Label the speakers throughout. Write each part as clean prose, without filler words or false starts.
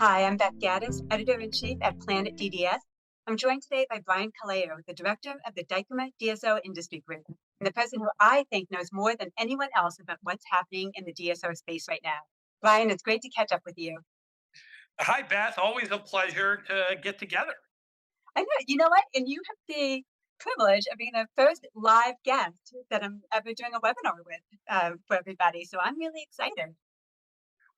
Speaker 1: Hi, I'm Beth Gaddis, Editor-in-Chief at Planet DDS. I'm joined today by Brian Colao, the Director of the Dykema DSO Industry Group, and the person who I think knows more than anyone else about what's happening in the DSO space right now. Brian, it's great to catch up with you.
Speaker 2: Hi, Beth. Always a pleasure to get together.
Speaker 1: I know, you know what? And you have the privilege of being the first live guest that I'm ever doing a webinar with for everybody. So I'm really excited.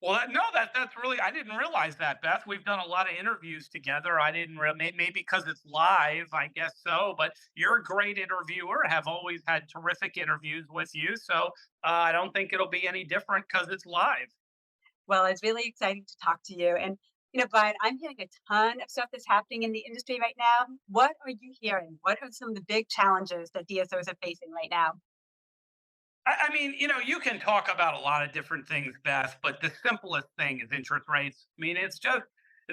Speaker 2: Well, no, that's really I didn't realize that, Beth. We've done a lot of interviews together. I didn't really maybe because it's live, I guess so. But you're a great interviewer. Have always had terrific interviews with you. So I don't think it'll be any different because it's live.
Speaker 1: Well, it's really exciting to talk to you. And, Brian, I'm hearing a ton of stuff that's happening in the industry right now. What are you hearing? What are some of the big challenges that DSOs are facing right now?
Speaker 2: I mean, you can talk about a lot of different things, Beth, but the simplest thing is interest rates. I mean, it's just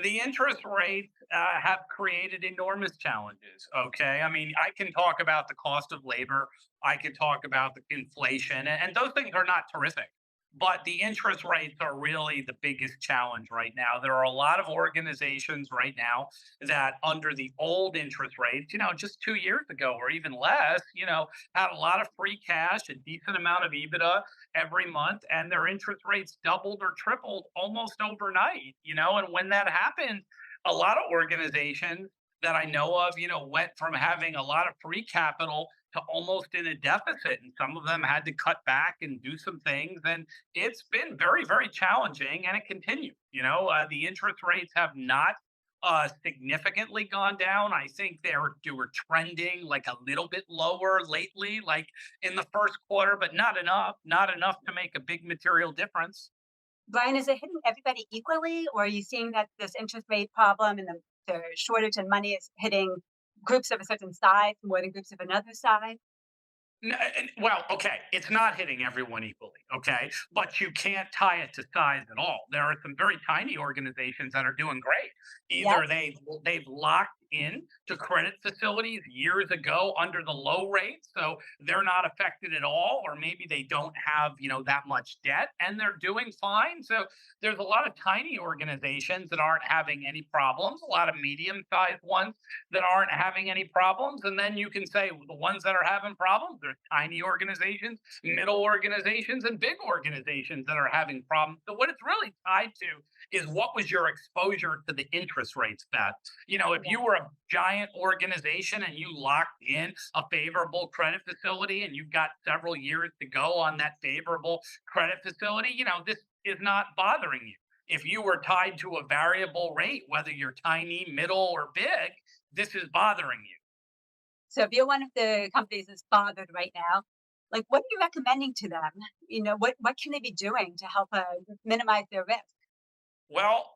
Speaker 2: the interest rates have created enormous challenges. Okay. I mean, I can talk about the cost of labor, I can talk about the inflation, and those things are not terrific. But the interest rates are really the biggest challenge right now. There are a lot of organizations right now that, under the old interest rates, just 2 years ago or even less, had a lot of free cash, a decent amount of EBITDA every month, and their interest rates doubled or tripled almost overnight. And when that happened, a lot of organizations that I know of, went from having a lot of free capital to almost in a deficit. And some of them had to cut back and do some things. And it's been very, very challenging, and it continues. The interest rates have not significantly gone down. I think they were trending like a little bit lower lately, like in the first quarter, but not enough to make a big material difference.
Speaker 1: Brian, is it hitting everybody equally, or are you seeing that this interest rate problem and the shortage in money is hitting groups of a certain size more than groups of another size?
Speaker 2: Well, okay, it's not hitting everyone equally, okay, but you can't tie it to size at all. There are some very tiny organizations that are doing great.
Speaker 1: Yep.
Speaker 2: Either they've locked in to credit facilities years ago under the low rate, so they're not affected at all, or maybe they don't have that much debt and they're doing fine. So there's a lot of tiny organizations that aren't having any problems, a lot of medium-sized ones that aren't having any problems. And then you can say, well, the ones that are having problems, there's tiny organizations, middle organizations, and big organizations that are having problems. So what it's really tied to is, what was your exposure to the interest rates, Beth? If
Speaker 1: Yeah.
Speaker 2: you were a giant organization and you locked in a favorable credit facility and you've got several years to go on that favorable credit facility, this is not bothering you. If you were tied to a variable rate, whether you're tiny, middle, or big, this is bothering you.
Speaker 1: So if you're one of the companies that's bothered right now, like what are you recommending to them? What can they be doing to help minimize their risk?
Speaker 2: Well,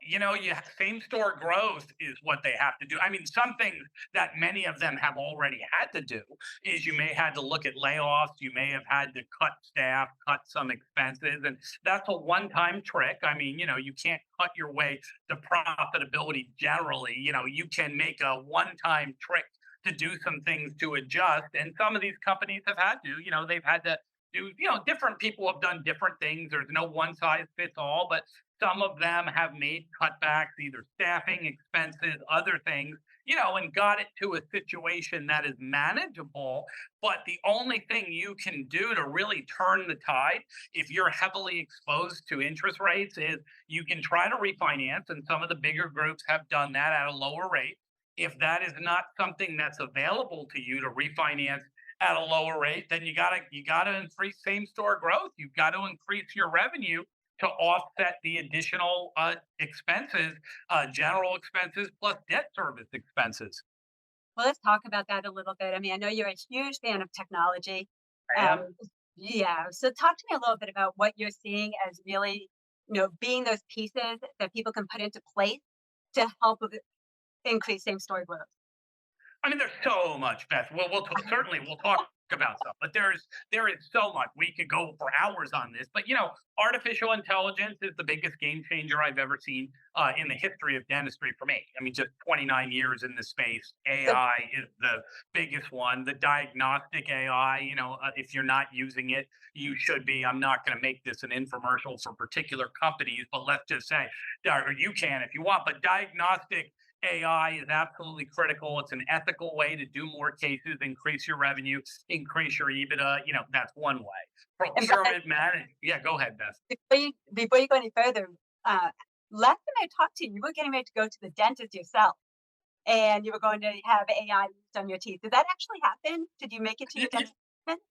Speaker 2: same store growth is what they have to do. I mean, some things that many of them have already had to do is, you may had to look at layoffs, you may have had to cut staff, cut some expenses, and that's a one-time trick. I mean, you can't cut your way to profitability generally. You can make a one-time trick to do some things to adjust, and some of these companies have had to. They've had to do. Different people have done different things. There's no one size fits all, but some of them have made cutbacks, either staffing expenses, other things, and got it to a situation that is manageable. But the only thing you can do to really turn the tide, if you're heavily exposed to interest rates, is you can try to refinance. And some of the bigger groups have done that at a lower rate. If that is not something that's available to you to refinance at a lower rate, then you gotta increase same store growth. You've got to increase your revenue to offset the additional expenses, general expenses plus debt service expenses.
Speaker 1: Well, let's talk about that a little bit. I mean, I know you're a huge fan of technology.
Speaker 2: I am.
Speaker 1: Yeah. So talk to me a little bit about what you're seeing as really, being those pieces that people can put into place to help with increase same store growth.
Speaker 2: I mean, there's so much, Beth. Certainly we'll talk about stuff. But there is so much. We could go for hours on this. But artificial intelligence is the biggest game changer I've ever seen in the history of dentistry for me. I mean, just 29 years in the space.
Speaker 1: So
Speaker 2: AI is the biggest one. The diagnostic AI, if you're not using it, you should be. I'm not going to make this an infomercial for particular companies, but let's just say, or you can if you want, but diagnostic AI is absolutely critical. It's an ethical way to do more cases, increase your revenue, increase your EBITDA. That's one way.
Speaker 1: and Brian,
Speaker 2: Procurement manage. Yeah, go ahead, Beth.
Speaker 1: before you go any further, uh, last time I talked to you, you were getting ready to go to the dentist yourself, and you were going to have AI used on your teeth. Did that actually happen? Did you make it to your dentist appointment?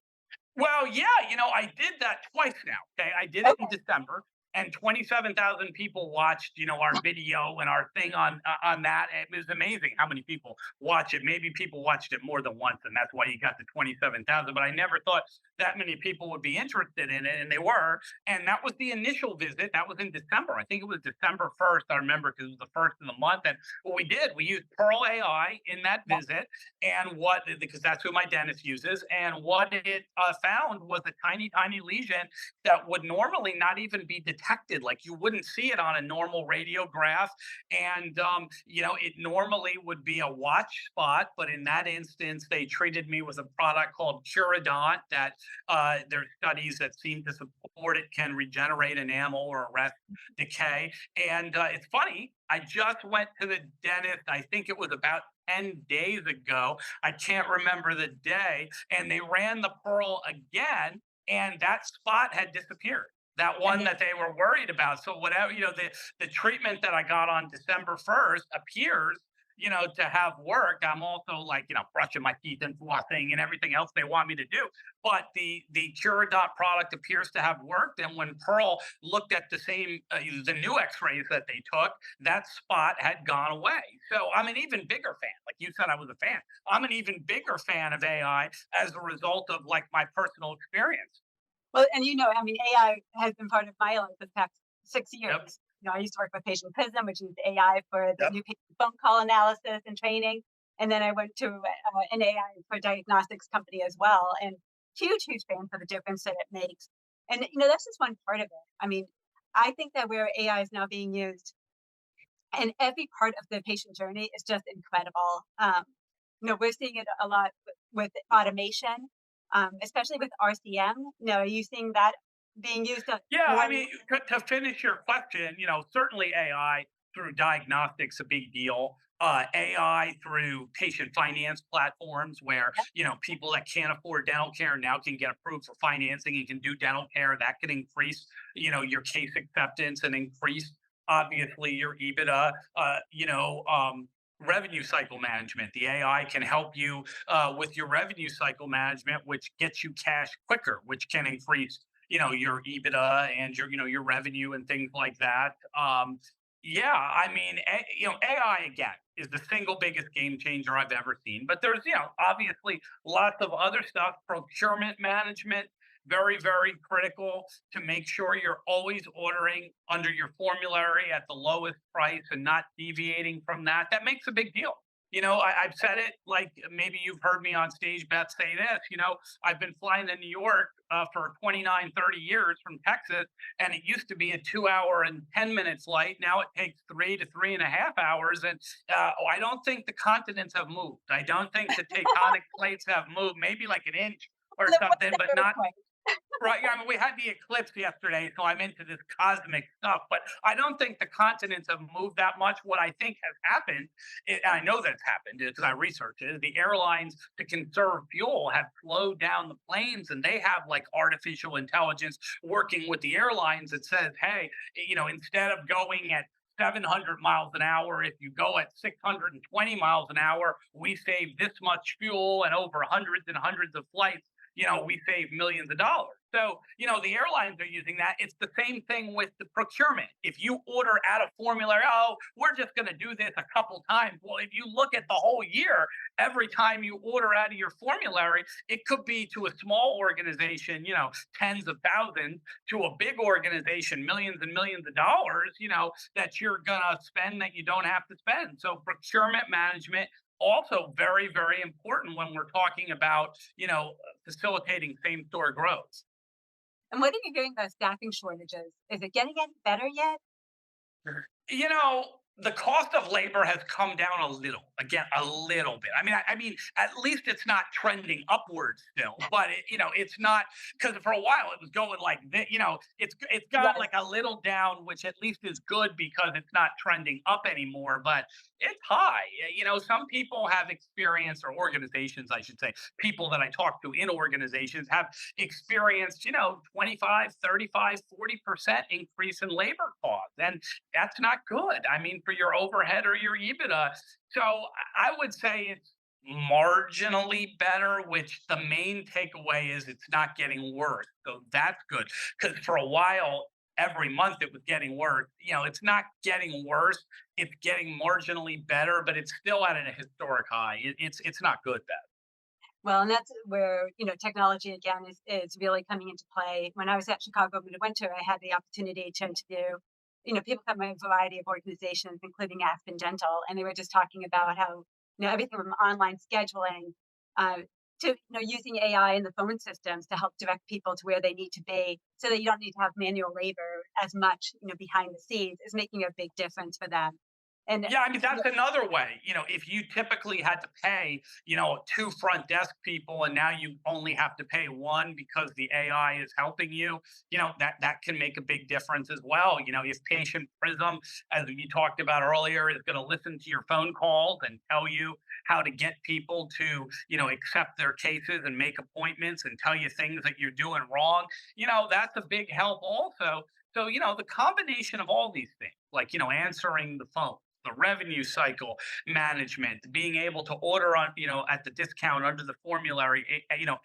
Speaker 2: Well, yeah, I did that twice now. Okay. I did it in
Speaker 1: Okay.
Speaker 2: December and 27,000 people watched, our video and our thing on that. It was amazing how many people watch it. Maybe people watched it more than once and that's why you got the 27,000, but I never thought that many people would be interested in it and they were. And that was the initial visit. That was in December. I think it was December 1st. I remember because it was the first of the month. And what we did, we used Pearl AI in that
Speaker 1: Yeah.
Speaker 2: visit and because that's who my dentist uses. And what it found was a tiny, tiny lesion that would normally not even be detected. Like you wouldn't see it on a normal radiograph. And, it normally would be a watch spot. But in that instance, they treated me with a product called Curadont that there's studies that seem to support it can regenerate enamel or arrest decay. And it's funny, I just went to the dentist, I think it was about 10 days ago. I can't remember the day. And they ran the pearl again, and that spot had disappeared. That
Speaker 1: I
Speaker 2: one
Speaker 1: mean,
Speaker 2: that they were worried about. So whatever, the treatment that I got on December 1st appears, to have worked. I'm also like, brushing my teeth and flossing and everything else they want me to do. But the Curadot product appears to have worked. And when Pearl looked at the new X-rays that they took, that spot had gone away. So I'm an even bigger fan. Like you said, I was a fan. I'm an even bigger fan of AI as a result of like my personal experience.
Speaker 1: well, and I mean, AI has been part of my life for the past 6
Speaker 2: Yep.
Speaker 1: years. I used to work with Patient Prism, which is AI for the
Speaker 2: Yep.
Speaker 1: new patient phone call analysis and training. And then I went to an AI for diagnostics company as well, and huge, huge fan for the difference that it makes. And that's just one part of it. I mean, I think that where AI is now being used in every part of the patient journey is just incredible. We're seeing it a lot with automation, especially with RCM. Are you seeing that being used
Speaker 2: Yeah,
Speaker 1: more
Speaker 2: I
Speaker 1: and
Speaker 2: mean, to finish your question, certainly AI through diagnostics a big deal. AI through patient finance platforms where
Speaker 1: more?
Speaker 2: people that can't afford dental care now can get approved for financing and can do dental care. That can increase your case acceptance and increase obviously your EBITDA. Revenue cycle management. The AI can help you with your revenue cycle management, which gets you cash quicker, which can increase your EBITDA and your revenue and things like that. Yeah, I mean, AI again is the single biggest game changer I've ever seen. But there's obviously lots of other stuff. Procurement management, very very critical to make sure you're always ordering under your formulary at the lowest price and not deviating from that. That makes a big deal. I've said it like maybe you've heard me on stage, Beth, say this. I've been flying to New York for 29, 30 years from Texas, and it used to be a 2 hour and 10 minute flight. Now it takes 3 to 3.5 hours. And I don't think the continents have moved. I don't think the tectonic plates have moved, maybe like an inch or
Speaker 1: Well, what's
Speaker 2: something,
Speaker 1: the
Speaker 2: but not.
Speaker 1: earthquake?
Speaker 2: Right. Yeah, I mean, we had the eclipse yesterday, so I'm into this cosmic stuff. But I don't think the continents have moved that much. What I think has happened, and I know that's happened because I researched it, is the airlines to conserve fuel have slowed down the planes, and they have like artificial intelligence working with the airlines that says, hey, instead of going at 700 miles an hour, if you go at 620 miles an hour, we save this much fuel, and over hundreds and hundreds of flights we save millions of dollars. So, the airlines are using that. It's the same thing with the procurement. If you order out of formulary, oh, we're just going to do this a couple times. Well, if you look at the whole year, every time you order out of your formulary, it could be to a small organization, tens of thousands, to a big organization, millions and millions of dollars, that you're going to spend that you don't have to spend. So procurement management also very, very important when we're talking about, facilitating same store growth.
Speaker 1: And what are you hearing about staffing shortages? Is it getting any better yet?
Speaker 2: The cost of labor has come down a little, again, a little bit. I mean, at least it's not trending upwards still, but it's not, because for a while it was going like this. It's gone
Speaker 1: Right.
Speaker 2: like a little down, which at least is good because it's not trending up anymore. But it's high. Some people have experienced, or organizations, I should say, people that I talk to in organizations have experienced, 25, 35, 40% increase in labor costs. And that's not good. I mean, for your overhead or your EBITDA. So I would say it's marginally better, which the main takeaway is it's not getting worse. So that's good. Because for a while, every month it was getting worse. It's not getting worse. It's getting marginally better, but it's still at a historic high. It's not good, Beth.
Speaker 1: Well, and that's where, technology again is really coming into play. When I was at Chicago Midwinter, I had the opportunity to interview, people from a variety of organizations, including Aspen Dental, and they were just talking about how, everything from online scheduling uh, to, using AI in the phone systems to help direct people to where they need to be so that you don't need to have manual labor as much, behind the scenes is making a big difference for them. And
Speaker 2: Yeah, I mean, that's another way. If you typically had to pay, two front desk people and now you only have to pay one because the AI is helping you, that can make a big difference as well. If Patient Prism, as you talked about earlier, is going to listen to your phone calls and tell you how to get people to, accept their cases and make appointments and tell you things that you're doing wrong, that's a big help also. So, the combination of all these things, like, answering the phone, the revenue cycle management, being able to order on, at the discount under the formulary,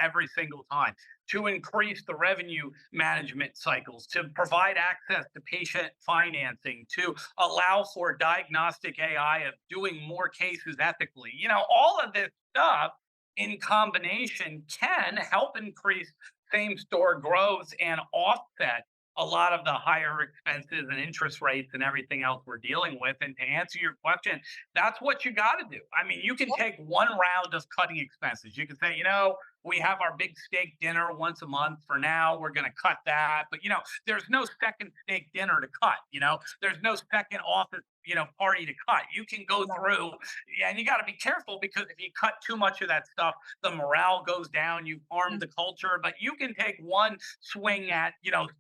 Speaker 2: every single time, to increase the revenue management cycles, to provide access to patient financing, to allow for diagnostic AI of doing more cases ethically. All of this stuff in combination can help increase same store growth and offset a lot of the higher expenses and interest rates and everything else we're dealing with. And to answer your question, that's what you got to do. I mean, you can take one round of cutting expenses. You can say, we have our big steak dinner once a month for now. We're going to cut that. But, there's no second steak dinner to cut. There's no second office, party to cut. You can go through, yeah, and you got to be careful because if you cut too much of that stuff, the morale goes down. You harm the culture. But you can take one swing at,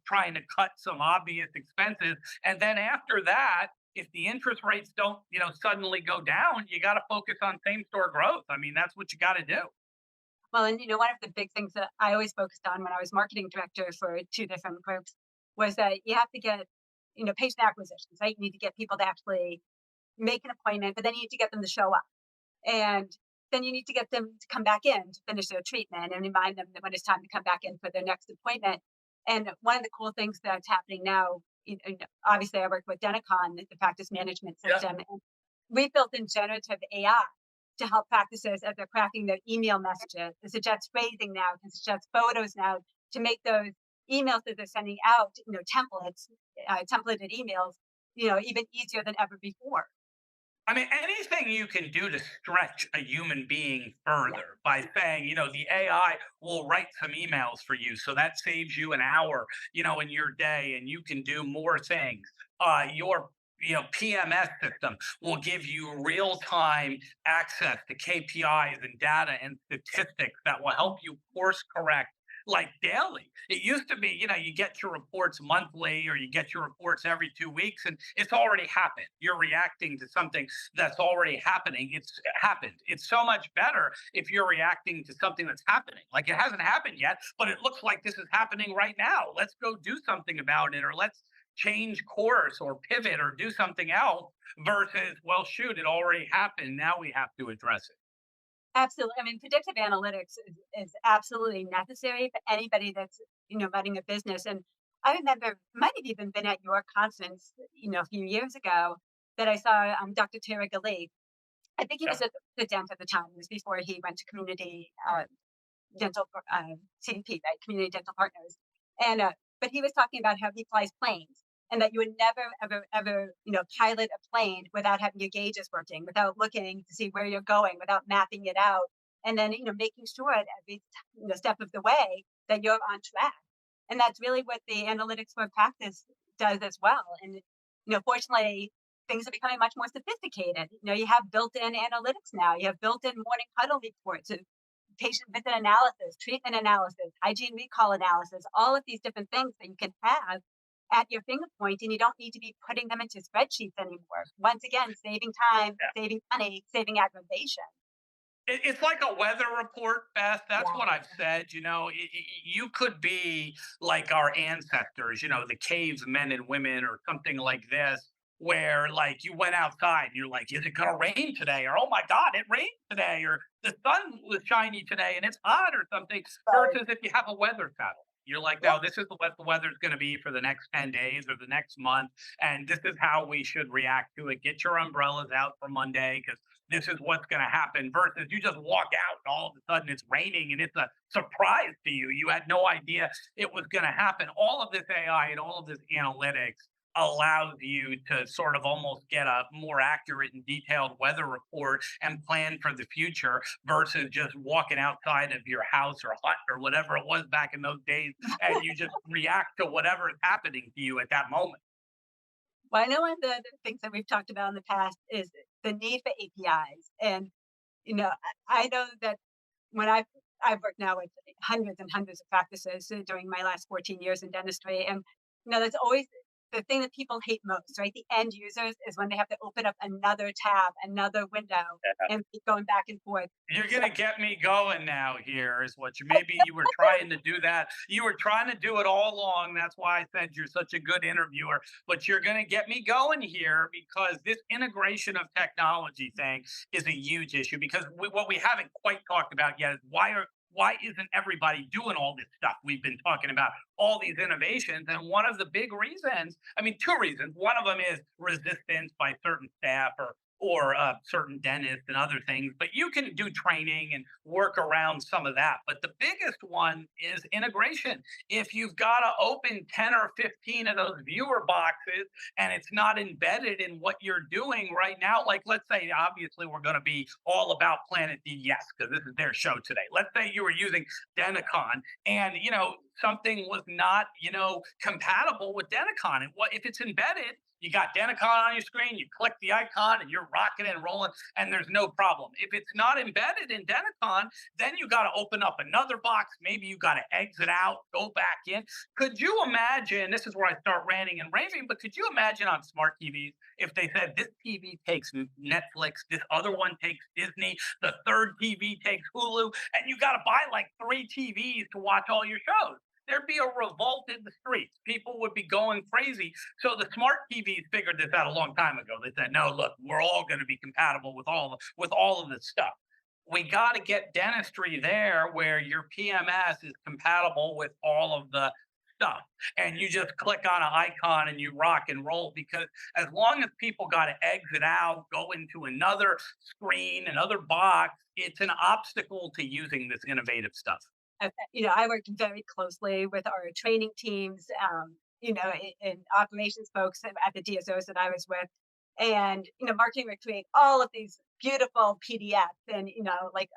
Speaker 2: trying to cut some obvious expenses. And then after that, if the interest rates don't, suddenly go down, you got to focus on same store growth. I mean, that's what you got to do.
Speaker 1: Well, and one of the big things that I always focused on when I was marketing director for two different groups was that you have to get, patient acquisitions, right? You need to get people to actually make an appointment, but then you need to get them to show up. And then you need to get them to come back in to finish their treatment and remind them that when it's time to come back in for their next appointment. And one of the cool things that's happening now, obviously I work with Denticon, the practice management
Speaker 2: Yeah.
Speaker 1: system, and we built in generative AI to help practices as they're crafting their email messages, to suggest phrasing now, to suggest photos now, to make those emails that they're sending out, templates, templated emails, even easier than ever before.
Speaker 2: I mean, anything you can do to stretch a human being
Speaker 1: Yeah.
Speaker 2: further by saying, the AI will write some emails for you. So that saves you an hour, in your day, and you can do more things. Your PMS system will give you real time access to KPIs and data and statistics that will help you course correct like daily. It used to be, you get your reports monthly or you get your reports every 2 weeks and it's already happened. You're reacting to something that's already happening. It's happened. It's so much better if you're reacting to something that's happening. Like it hasn't happened yet, but it looks like this is happening right now. Let's go do something about it, or let's change course or pivot or do something else versus, well, shoot, it already happened. Now we have to address it.
Speaker 1: Absolutely. I mean, predictive analytics is absolutely necessary for anybody that's, running a business. And I remember, might have even been at your conference, a few years ago, that I saw Dr. Tara Gali. I think he was
Speaker 2: Yep.
Speaker 1: at the dent at the time. It was before he went to community dental CDP, right? Community Dental Partners. And but he was talking about how he flies planes. and that you would never, ever, ever, pilot a plane without having your gauges working, without looking to see where you're going, without mapping it out, and then, making sure at every step of the way that you're on track. And that's really what the analytics for practice does as well. And, fortunately, things are becoming much more sophisticated. You have built-in analytics now. You have built-in morning huddle reports, patient visit analysis, treatment analysis, hygiene recall analysis, all of these different things that you can have at your finger point, and you don't need to be putting them into spreadsheets anymore. Once again, saving time, saving money, saving aggravation.
Speaker 2: It's like a weather report, Beth. That's
Speaker 1: Yeah.
Speaker 2: what I've said. You could be like our ancestors, the cavemen and women or something like this, where like you went outside and you're like, is it going to rain today? Or, oh my God, it rained today. Or the sun was shiny today and it's hot or something.
Speaker 1: Right.
Speaker 2: Versus if you have a weather satellite. You're like,
Speaker 1: Yeah.
Speaker 2: no, this is what the weather's going to be for the next 10 days or the next month. And this is how we should react to it. Get your umbrellas out for Monday because this is what's going to happen versus you just walk out and all of a sudden it's raining and it's a surprise to you. You had no idea it was going to happen. All of this AI and all of this analytics allows you to sort of almost get a more accurate and detailed weather report and plan for the future versus just walking outside of your house or hut or whatever it was back in those days and you just react to whatever is happening to you at that moment.
Speaker 1: Well, I know one of the things that we've talked about in the past is the need for APIs. And, I know that when I've worked now with hundreds and hundreds of practices during my last 14 years in dentistry, and that's always the thing that people hate most, right? The end users is when they have to open up another tab, another window, and keep going back and forth.
Speaker 2: You're
Speaker 1: So,
Speaker 2: gonna get me going now here is what maybe you were trying to do that. You were trying to do it all along. That's why I said you're such a good interviewer. But you're gonna get me going here because this integration of technology thing is a huge issue because what we haven't quite talked about yet is why isn't everybody doing all this stuff we've been talking about, all these innovations? And one of the big reasons, I mean, two reasons. One of them is resistance by certain staff or certain dentists and other things, but you can do training and work around some of that. But the biggest one is integration. If you've got to open 10 or 15 of those viewer boxes and it's not embedded in what you're doing right now, like let's say, obviously, we're going to be all about Planet DDS because this is their show today. Let's say you were using Denticon and, something was not, compatible with Denticon. And what if it's embedded? You got Denticon on your screen, you click the icon and you're rocking and rolling, and there's no problem. If it's not embedded in Denticon, then you got to open up another box. Maybe you got to exit out, go back in. Could you imagine? This is where I start ranting and raving, but could you imagine on smart TVs if they said this TV takes Netflix, this other one takes Disney, the third TV takes Hulu, and you got to buy like 3 TVs to watch all your shows? There'd be a revolt in the streets. People would be going crazy. So the smart TVs figured this out a long time ago. They said, "No, look, we're all going to be compatible with all of this stuff. We got to get dentistry there where your PMS is compatible with all of the stuff, and you just click on an icon and you rock and roll. Because as long as people got to exit out, go into another screen, another box, it's an obstacle to using this innovative stuff."
Speaker 1: I worked very closely with our training teams, and operations folks at the DSOs that I was with. And, marketing would create all of these beautiful PDFs and, like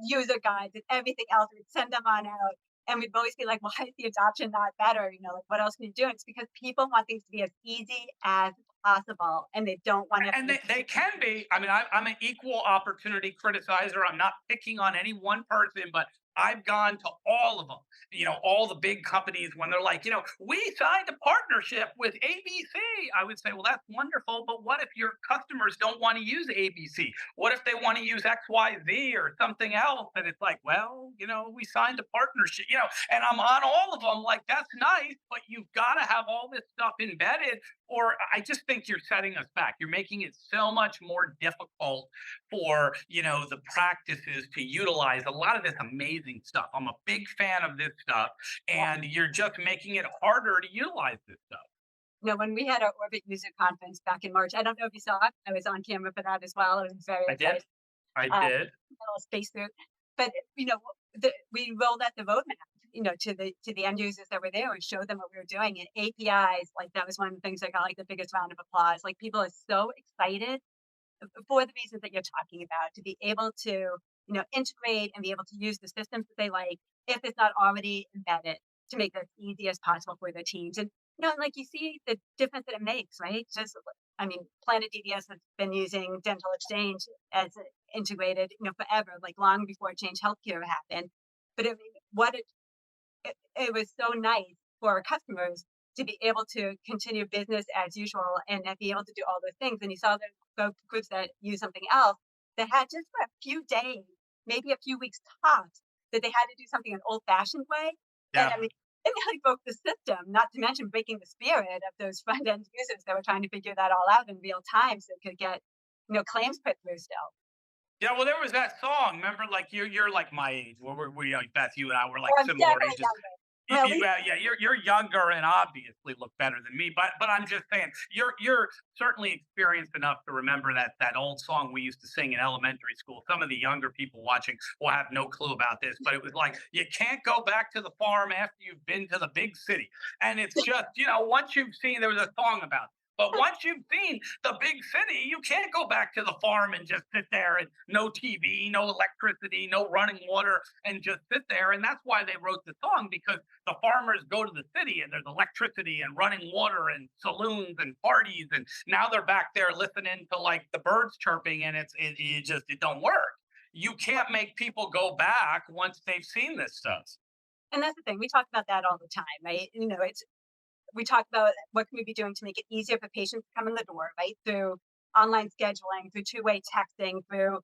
Speaker 1: user guides and everything else. We'd send them on out. And we'd always be like, why is the adoption not better? Like, what else can you do? And it's because people want things to be as easy as possible and they don't want to.
Speaker 2: And they can be. I mean, I'm an equal opportunity criticizer. I'm not picking on any one person, but I've gone to all of them, all the big companies when they're like, we signed a partnership with ABC. I would say, well, that's wonderful. But what if your customers don't want to use ABC? What if they want to use XYZ or something else? And it's like, well, we signed a partnership, and I'm on all of them like, that's nice, but you've got to have all this stuff embedded or I just think you're setting us back. You're making it so much more difficult for, the practices to utilize a lot of this amazing stuff. I'm a big fan of this stuff, and you're just making it harder to utilize this stuff.
Speaker 1: When we had our Orbit user conference back in March, I don't know if you saw it. I was on camera for that as well. It was very
Speaker 2: I did.
Speaker 1: exciting.
Speaker 2: I
Speaker 1: Uh,
Speaker 2: did.
Speaker 1: little spacesuit. But we rolled out the roadmap to the end users that were there and show them what we were doing and APIs. Like that was one of the things that got like the biggest round of applause. Like people are so excited for the reasons that you're talking about, to be able to, integrate and be able to use the systems that they like, if it's not already embedded, to make it as easy as possible for their teams. And, like you see the difference that it makes, right? Just, I mean, Planet DDS has been using dental exchange as integrated, forever, like long before Change Healthcare happened. But I mean, it was so nice for our customers to be able to continue business as usual and be able to do all those things. And you saw the groups that use something else that had just for a few days, maybe a few weeks tops, that they had to do something an old fashioned way. And
Speaker 2: Yeah.
Speaker 1: I mean, it nearly broke the system, not to mention breaking the spirit of those front end users that were trying to figure that all out in real time so they could get, claims put through still.
Speaker 2: Yeah, well, there was that song. Remember, like you're like my age. We like Beth, you and I were
Speaker 1: Oh,
Speaker 2: like
Speaker 1: I'm
Speaker 2: similar
Speaker 1: definitely
Speaker 2: ages.
Speaker 1: younger. Well, we
Speaker 2: Yeah, you're younger and obviously look better than me. But I'm just saying you're certainly experienced enough to remember that old song we used to sing in elementary school. Some of the younger people watching will have no clue about this, but it was like you can't go back to the farm after you've been to the big city. And it's just once you've seen there was a song about it. But once you've seen the big city, you can't go back to the farm and just sit there and no TV, no electricity, no running water, and just sit there. And that's why they wrote the song because the farmers go to the city and there's electricity and running water and saloons and parties. And now they're back there listening to like the birds chirping and it don't work. You can't make people go back once they've seen this stuff.
Speaker 1: and that's the thing. We talk about that all the time, right? It's we talk about what can we be doing to make it easier for patients to come in the door, right? Through online scheduling, through two-way texting, through,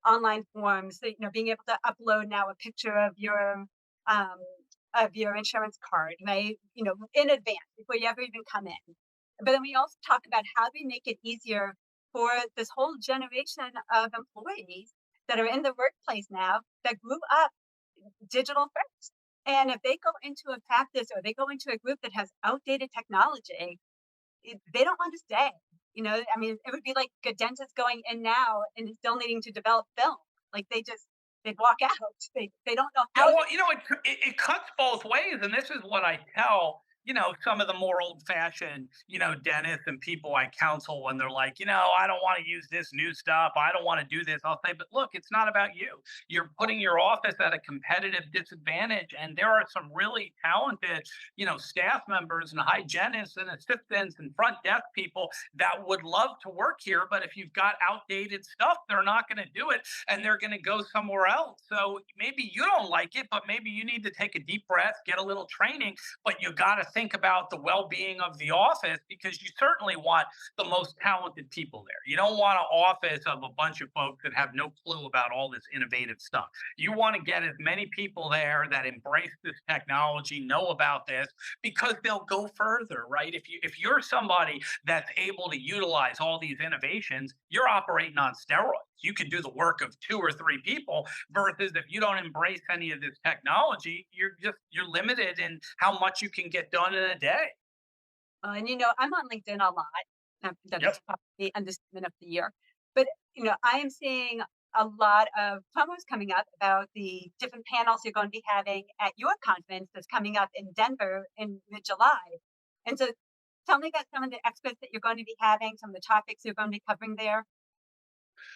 Speaker 1: online forms, so, being able to upload now a picture um of your insurance card, right? In advance before you ever even come in. But then we also talk about how do we make it easier for this whole generation of employees that are in the workplace now that grew up digital first. And if they go into a practice or they go into a group that has outdated technology, they don't want to stay. I mean, it would be like a dentist going in now and still needing to develop film. Like they'd walk out. They don't know
Speaker 2: Yeah,
Speaker 1: how to.
Speaker 2: well, it cuts both ways, and this is what I tell some of the more old fashioned dentists and people I counsel when they're like, I don't want to use this new stuff. I don't want to do this. I'll say, but look, it's not about you. You're putting your office at a competitive disadvantage, and there are some really talented staff members and hygienists and assistants and front desk people that would love to work here, but if you've got outdated stuff, they're not going to do it and they're going to go somewhere else. So maybe you don't like it, but maybe you need to take a deep breath, get a little training, but you got to think about the well-being of the office because you certainly want the most talented people there. You don't want an office of a bunch of folks that have no clue about all this innovative stuff. You want to get as many people there that embrace this technology, know about this, because they'll go further, right? If you're somebody that's able to utilize all these innovations, you're operating on steroids. You can do the work of two or three people versus if you don't embrace any of this technology, you're limited in how much you can get done in a day.
Speaker 1: And I'm on LinkedIn a lot. That
Speaker 2: Yep.
Speaker 1: is probably the understatement of the year. But I am seeing a lot of promos coming up about the different panels you're going to be having at your conference that's coming up in Denver in mid-July. And so tell me about some of the experts that you're going to be having, some of the topics you're going to be covering there.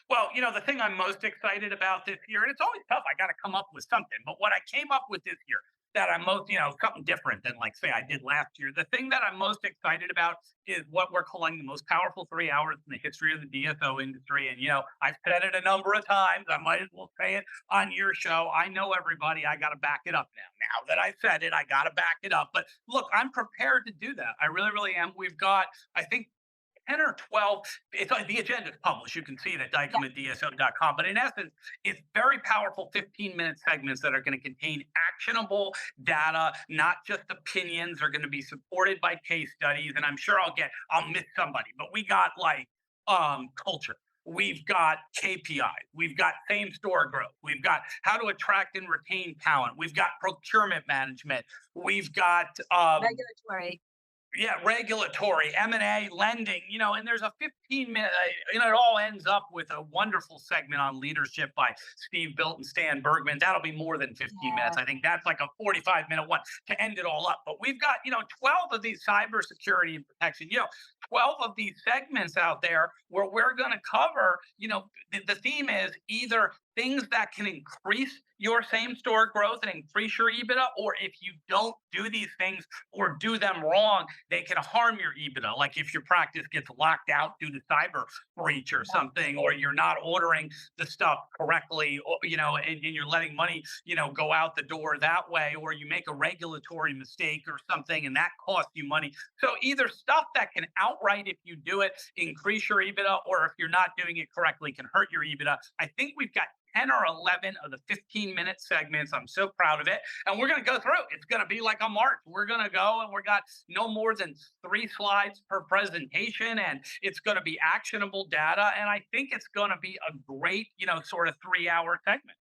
Speaker 2: Well, the thing I'm most excited about this year, and it's always tough, I got to come up with something, but what I came up with this year that I'm most, something different than like, say, I did last year. The thing that I'm most excited about is what we're calling the most powerful 3 hours in the history of the DSO industry. And, I've said it a number of times. I might as well say it on your show. I know everybody. I got to back it up now. Now that I said it, I got to back it up. But look, I'm prepared to do that. I really, really am. We've got, I think, 10 or 12. It's like the agenda is published. You can see it at
Speaker 1: Yeah.
Speaker 2: dso.com. But in essence, it's very powerful 15-minute segments that are going to contain actionable data, not just opinions. Are going to be supported by case studies. And I'm sure I'll miss somebody, but we got like culture. We've got KPIs. We've got same store growth. We've got how to attract and retain talent. We've got procurement management. We've got
Speaker 1: Regulatory.
Speaker 2: Yeah, regulatory, M&A, lending, and there's a 15-minute, it all ends up with a wonderful segment on leadership by Steve Bilt and Stan Bergman. That'll be more than 15 minutes.
Speaker 1: Yeah.
Speaker 2: I think that's like a 45-minute one to end it all up. But we've got, 12 of these cybersecurity and protection, 12 of these segments out there where we're going to cover, the theme is either things that can increase your same store growth and increase your EBITDA, or if you don't do these things or do them wrong, they can harm your EBITDA. Like if your practice gets locked out due to cyber breach or something, or you're not ordering the stuff correctly, or, and you're letting money, go out the door that way, or you make a regulatory mistake or something and that costs you money. So either stuff that can outright, if you do it, increase your EBITDA, or if you're not doing it correctly, can hurt your EBITDA. I think we've got 10 or 11 of the 15-minute segments. I'm so proud of it. And we're going to go through. It's going to be like a march. We're going to go and we've got no more than 3 slides per presentation. And it's going to be actionable data. And I think it's going to be a great, sort of 3-hour segment.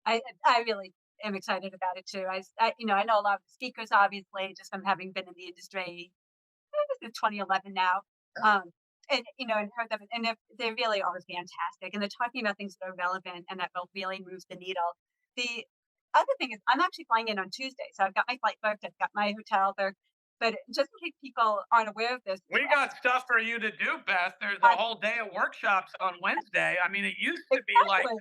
Speaker 1: I really am excited about it too. I know a lot of the speakers, obviously, just from having been in the industry since 2011 now. Um, and heard them, and they really are fantastic. And they're talking about things that are relevant and that will really move the needle. The other thing is, I'm actually flying in on Tuesday, so I've got my flight booked. I've got my hotel there. But just in case people aren't aware of this,
Speaker 2: We got stuff for you to do, Beth. There's a
Speaker 1: I,
Speaker 2: whole day of workshops on Wednesday. I mean, it used to be like
Speaker 1: exactly.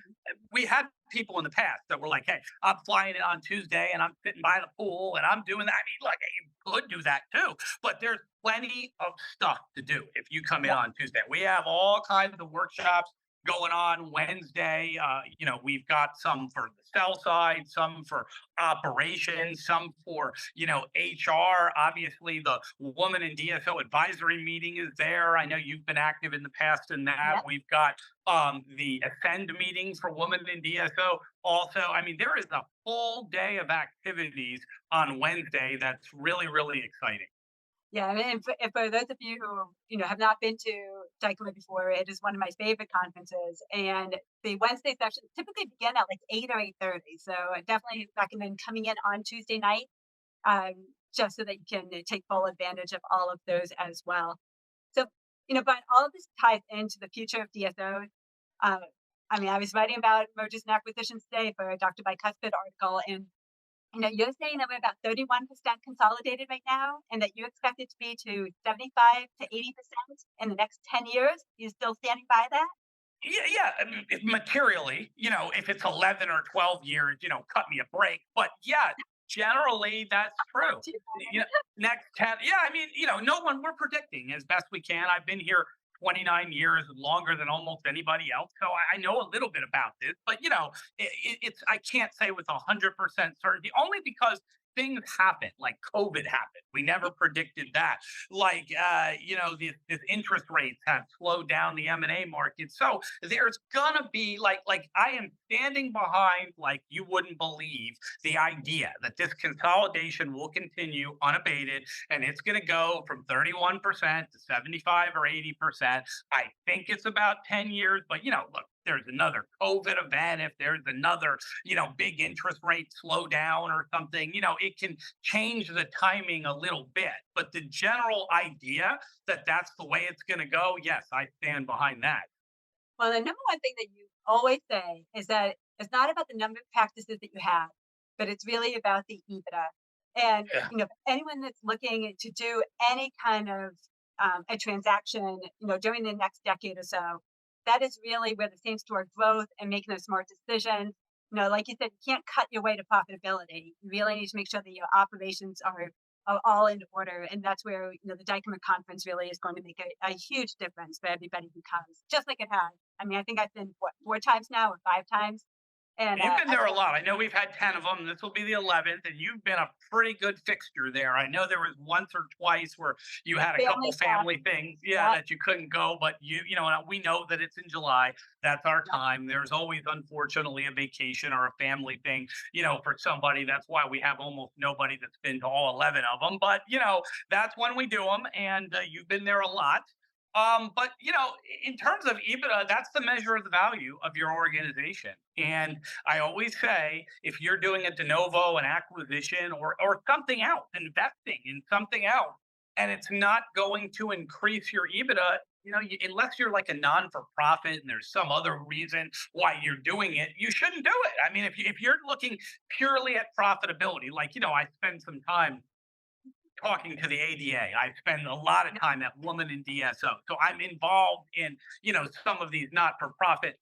Speaker 2: we had people in the past that were like, "Hey, I'm flying in on Tuesday and I'm sitting by the pool and I'm doing that." I mean, like you could do that too, but there's plenty of stuff to do if you come in
Speaker 1: Yep.
Speaker 2: on Tuesday. We have all kinds of workshops going on Wednesday. We've got some for the sell side, some for operations, some for HR. Obviously, the Woman in DSO advisory meeting is there. I know you've been active in the past in that.
Speaker 1: Yep.
Speaker 2: We've got the Ascend meetings for Women in DSO. Also, I mean, there is a full day of activities on Wednesday that's really, really exciting.
Speaker 1: Yeah, I mean, and for those of you who have not been to Dykema before, it is one of my favorite conferences. And the Wednesday sessions typically begin at like 8 or 8:30. So I definitely recommend coming in on Tuesday night, um, just so that you can take full advantage of all of those as well. So, but all of this ties into the future of DSOs. Uh, I mean, I was writing about mergers and acquisitions today for a Dr. Bicuspid article, and you're saying that we're about 31% consolidated right now, and that you expect it to be to 75 to 80% in the next 10 years. You still standing by that?
Speaker 2: Yeah, yeah. I mean, materially, if it's 11 or 12 years, cut me a break. But yeah, generally that's true.
Speaker 1: Too
Speaker 2: You know, next 10, yeah, I mean, no one we're predicting as best we can. I've been here 29 years, longer than almost anybody else. So I know a little bit about this, but it's I can't say with 100% certainty, only because things happen, like COVID happened. We never predicted that. Like, this interest rates have slowed down the M&A market. So there's gonna be like I am standing behind, like you wouldn't believe, the idea that this consolidation will continue unabated and it's going to go from 31% to 75 or 80%. I think it's about 10 years, but look, there's another COVID event, if there's another, big interest rate slowdown or something, it can change the timing a little bit. But the general idea that that's the way it's going to go, yes, I stand behind that.
Speaker 1: Well, the number one thing that you always say is that it's not about the number of practices that you have, but it's really about the EBITDA. And
Speaker 2: Yeah.
Speaker 1: anyone that's looking to do any kind of a transaction, during the next decade or so, that is really where the same store growth and making those smart decisions. Like you said, you can't cut your way to profitability. You really need to make sure that your operations are all in order. And that's where, the Dykema conference really is going to make a huge difference for everybody who comes, just like it has. I mean, I think I've been, what, 4 times now or 5 times? And
Speaker 2: You've been
Speaker 1: I
Speaker 2: there a
Speaker 1: feel
Speaker 2: lot. I know we've had 10 of them. This will be the 11th, and you've been a pretty good fixture there. I know there was once or twice where you had a couple
Speaker 1: family stuff.
Speaker 2: family things, yeah,
Speaker 1: Yeah,
Speaker 2: that you couldn't go, but we know that it's in July. That's our
Speaker 1: yeah.
Speaker 2: time. There's always, unfortunately, a vacation or a family thing, for somebody. That's why we have almost nobody that's been to all 11 of them. But, that's when we do them, and you've been there a lot. But in terms of EBITDA, that's the measure of the value of your organization. And I always say, if you're doing a de novo, an acquisition, or something else, investing in something else, and it's not going to increase your EBITDA. Unless you're like a non for profit and there's some other reason why you're doing it, you shouldn't do it. I mean, if you're looking purely at profitability, like, I spend some time talking to the ADA. I spend a lot of time at Woman in DSO. So I'm involved in, some of these not-for-profit,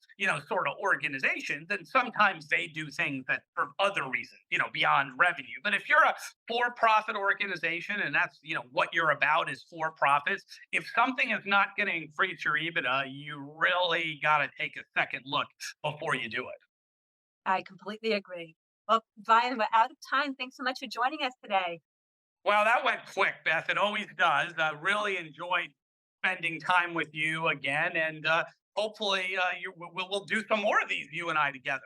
Speaker 2: sort of organizations. And sometimes they do things that for other reasons, beyond revenue. But if you're a for-profit organization and that's, what you're about is for profits, if something is not going to increase your EBITDA, you really got to take a second look before you do it.
Speaker 1: I completely agree. Well, Brian, we're out of time. Thanks so much for joining us today.
Speaker 2: Well, that went quick, Beth. It always does. Really enjoyed spending time with you again, and hopefully, we'll do some more of these, you and I together.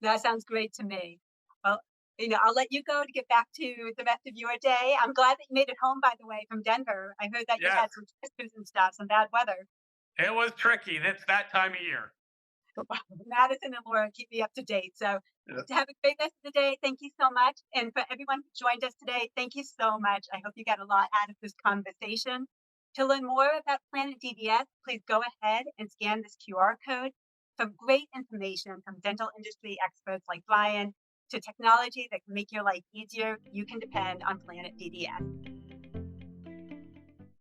Speaker 1: That sounds great to me. Well, I'll let you go to get back to the rest of your day. I'm glad that you made it home, by the way, from Denver. I heard that you
Speaker 2: Yes,
Speaker 1: had some twisters and stuff, some bad weather.
Speaker 2: it was tricky. It's that time of year.
Speaker 1: Madison and Laura keep me up to date. So
Speaker 2: Yeah.
Speaker 1: to have a great rest of the day. Thank you so much. And for everyone who joined us today, thank you so much. I hope you got a lot out of this conversation. To learn more about Planet DDS, please go ahead and scan this QR code. Some great information from dental industry experts like Brian to technology that can make your life easier. You can depend on Planet DDS.